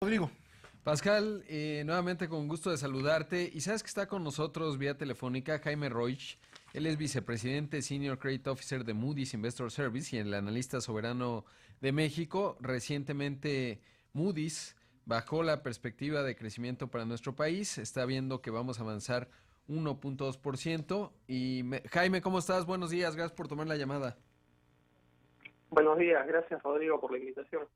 Rodrigo. Pascal, nuevamente con gusto de saludarte. Y sabes que está con nosotros vía telefónica Jaime Roig. Él es vicepresidente Senior Credit Officer de Moody's Investor Service y el analista soberano de México. Recientemente Moody's bajó la perspectiva de crecimiento para nuestro país. Está viendo que vamos a avanzar 1.2%. Jaime, ¿cómo estás? Buenos días, gracias por tomar la llamada. Buenos días, gracias Rodrigo por la invitación.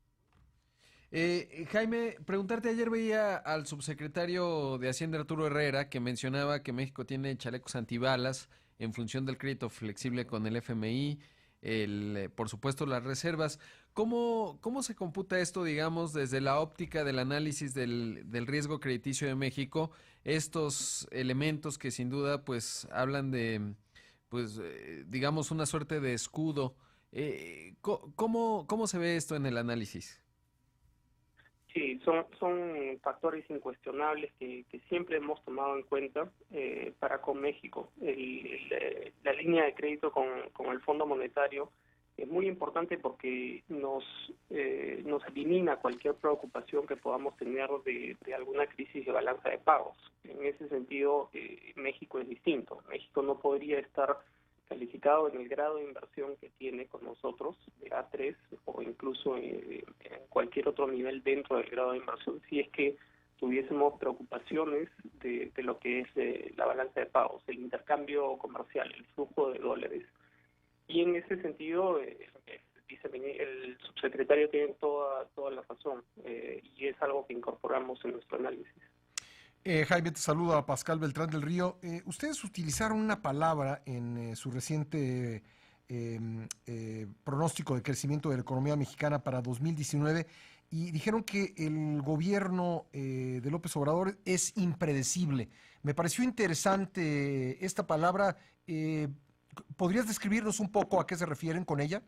Jaime, preguntarte, ayer veía al subsecretario de Hacienda Arturo Herrera que mencionaba que México tiene chalecos antibalas en función del crédito flexible con el FMI, por supuesto las reservas. ¿Cómo se computa esto, digamos, desde la óptica del análisis del riesgo crediticio de México? Estos elementos que sin duda pues hablan de, pues, digamos, una suerte de escudo. ¿Cómo se ve esto en el análisis? Sí, son factores incuestionables que siempre hemos tomado en cuenta para con México. La línea de crédito con el Fondo Monetario es muy importante porque nos elimina cualquier preocupación que podamos tener de alguna crisis de balanza de pagos. En ese sentido, México es distinto. México no podría estar calificado en el grado de inversión que tiene con nosotros, de A3 o incluso en cualquier otro nivel dentro del grado de inversión, si es que tuviésemos preocupaciones de lo que es la balanza de pagos, el intercambio comercial, el flujo de dólares. Y en ese sentido, el subsecretario tiene toda la razón y es algo que incorporamos en nuestro análisis. Jaime, te saluda Pascal Beltrán del Río. Ustedes utilizaron una palabra en su reciente pronóstico de crecimiento de la economía mexicana para 2019 y dijeron que el gobierno de López Obrador es impredecible. Me pareció interesante esta palabra. ¿Podrías describirnos un poco a qué se refieren con ella?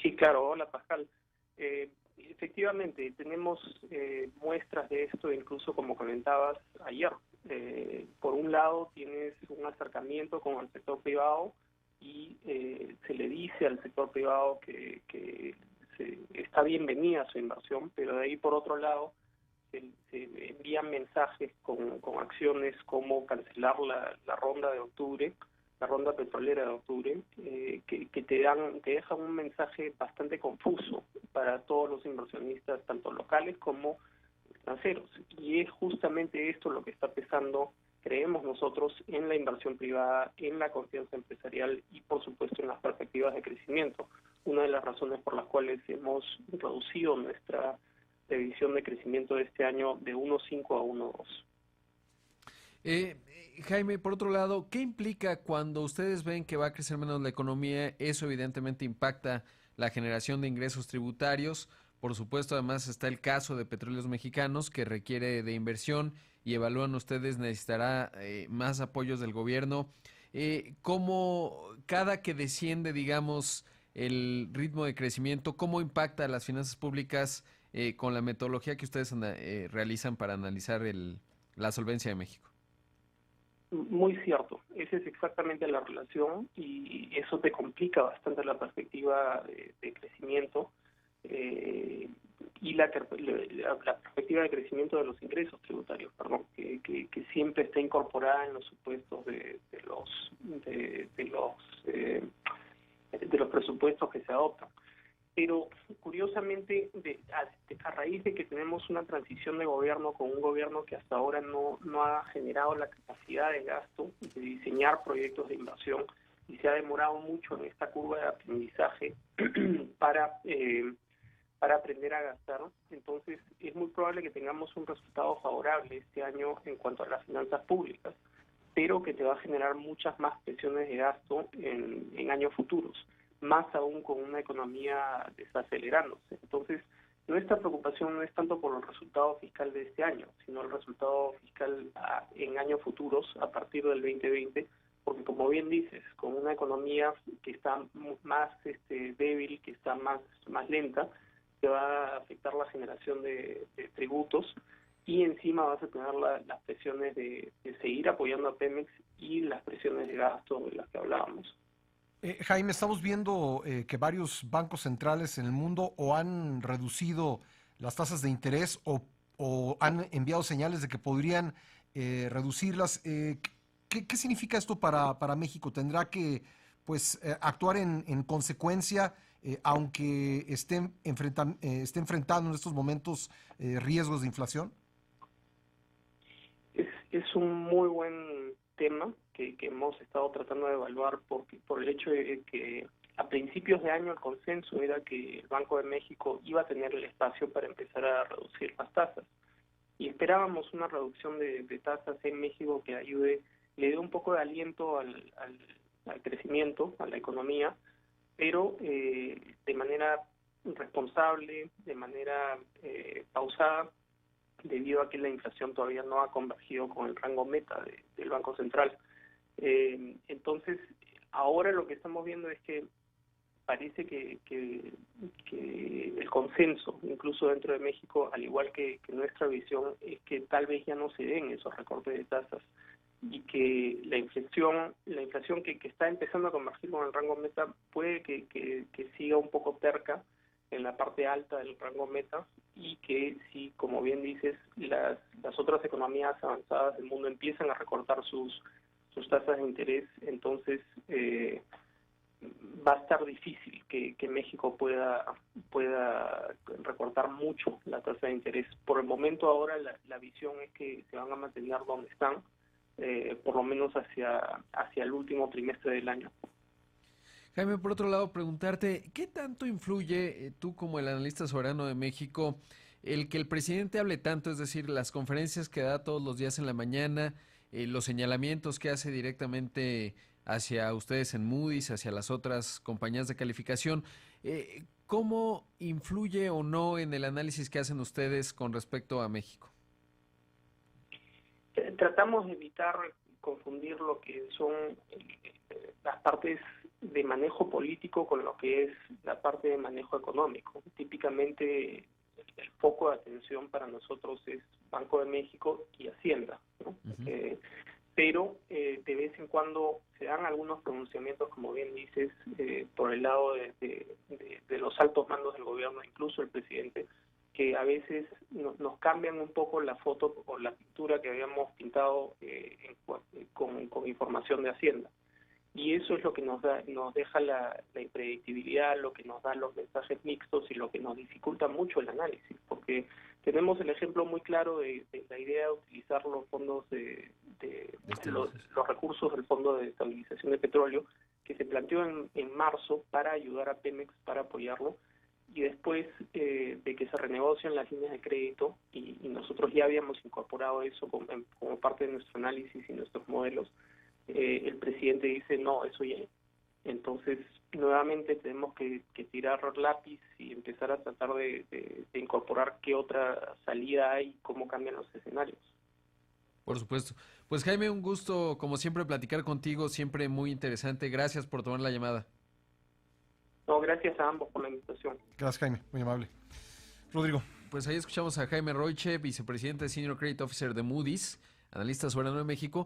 Sí, claro. Hola, Pascal. Efectivamente, tenemos muestras de esto, incluso como comentabas ayer. Por un lado, tienes un acercamiento con el sector privado y se le dice al sector privado que está bienvenida su inversión, pero de ahí, por otro lado, se envían mensajes con acciones como cancelar la ronda de octubre, la ronda petrolera de octubre, que te dejan un mensaje bastante confuso para todos los inversionistas, tanto locales como extranjeros. Y es justamente esto lo que está pesando, creemos nosotros, en la inversión privada, en la confianza empresarial y, por supuesto, en las perspectivas de crecimiento. Una de las razones por las cuales hemos reducido nuestra previsión de crecimiento de este año de 1.5 a 1.2. Jaime, por otro lado, ¿qué implica cuando ustedes ven que va a crecer menos la economía? Eso evidentemente impacta la generación de ingresos tributarios. Por supuesto, además está el caso de Petróleos Mexicanos, que requiere de inversión y evalúan ustedes necesitará más apoyos del gobierno. ¿Cómo cada que desciende, digamos, el ritmo de crecimiento, cómo impacta a las finanzas públicas con la metodología que ustedes realizan para analizar la solvencia de México? Muy cierto, esa es exactamente la relación y eso te complica bastante la perspectiva de crecimiento y la perspectiva de crecimiento de los ingresos tributarios, perdón, que siempre está incorporada en los supuestos de los presupuestos que se adoptan. Pero curiosamente, a raíz de que tenemos una transición de gobierno con un gobierno que hasta ahora no ha generado la capacidad de gasto, de diseñar proyectos de inversión, y se ha demorado mucho en esta curva de aprendizaje para aprender a gastar, entonces es muy probable que tengamos un resultado favorable este año en cuanto a las finanzas públicas, pero que te va a generar muchas más presiones de gasto en años futuros, más aún con una economía desacelerándose. Entonces, nuestra preocupación no es tanto por el resultado fiscal de este año, sino el resultado fiscal en años futuros, a partir del 2020, porque como bien dices, con una economía que está más débil, que está más lenta, te va a afectar la generación de tributos y encima vas a tener las presiones de seguir apoyando a Pemex y las presiones de gasto de las que hablábamos. Jaime, estamos viendo que varios bancos centrales en el mundo o han reducido las tasas de interés o han enviado señales de que podrían reducirlas. ¿Qué significa esto para México? ¿Tendrá que pues actuar en consecuencia, aunque esté enfrentando en estos momentos riesgos de inflación? Es un muy buen tema que hemos estado tratando de evaluar por el hecho de que a principios de año el consenso era que el Banco de México iba a tener el espacio para empezar a reducir las tasas. Y esperábamos una reducción de tasas en México que ayude, le dé un poco de aliento al crecimiento, a la economía, pero de manera responsable, de manera pausada, debido a que la inflación todavía no ha convergido con el rango meta del Banco Central. Entonces, ahora lo que estamos viendo es que parece que el consenso, incluso dentro de México, al igual que nuestra visión, es que tal vez ya no se den esos recortes de tasas y que la inflación que está empezando a convergir con el rango meta puede que siga un poco terca en la parte alta del rango meta, y que si, como bien dices, las otras economías avanzadas del mundo empiezan a recortar sus tasas de interés, entonces va a estar difícil que México pueda recortar mucho la tasa de interés. Por el momento ahora la visión es que se van a mantener donde están, por lo menos hacia el último trimestre del año. Jaime, por otro lado, preguntarte, ¿qué tanto influye tú como el analista soberano de México el que el presidente hable tanto, es decir, las conferencias que da todos los días en la mañana, los señalamientos que hace directamente hacia ustedes en Moody's, hacia las otras compañías de calificación? ¿Cómo influye o no en el análisis que hacen ustedes con respecto a México? Tratamos de evitar confundir lo que son las partes de manejo político con lo que es la parte de manejo económico. Típicamente el foco de atención para nosotros es Banco de México y Hacienda, ¿no? Uh-huh. Pero de vez en cuando se dan algunos pronunciamientos, como bien dices, por el lado de los altos mandos del gobierno, incluso el presidente, que a veces nos cambian un poco la foto o la pintura que habíamos pintado con información de Hacienda. Y eso es lo que nos deja la impredictibilidad, lo que nos da los mensajes mixtos y lo que nos dificulta mucho el análisis, porque tenemos el ejemplo muy claro de la idea de utilizar los fondos los recursos del Fondo de Estabilización de Petróleo, que se planteó en marzo para ayudar a Pemex, para apoyarlo, y después de que se renegocian las líneas de crédito, y nosotros ya habíamos incorporado eso como parte de nuestro análisis y nuestros modelos, el presidente dice no, eso ya. Entonces, nuevamente tenemos que tirar lápiz y empezar a tratar de incorporar qué otra salida hay, cómo cambian los escenarios. Por supuesto. Pues Jaime, un gusto, como siempre, platicar contigo, siempre muy interesante. Gracias por tomar la llamada. No, gracias a ambos por la invitación. Gracias, Jaime, muy amable. Rodrigo. Pues ahí escuchamos a Jaime Roiche, vicepresidente Senior Credit Officer de Moody's, analista soberano de México.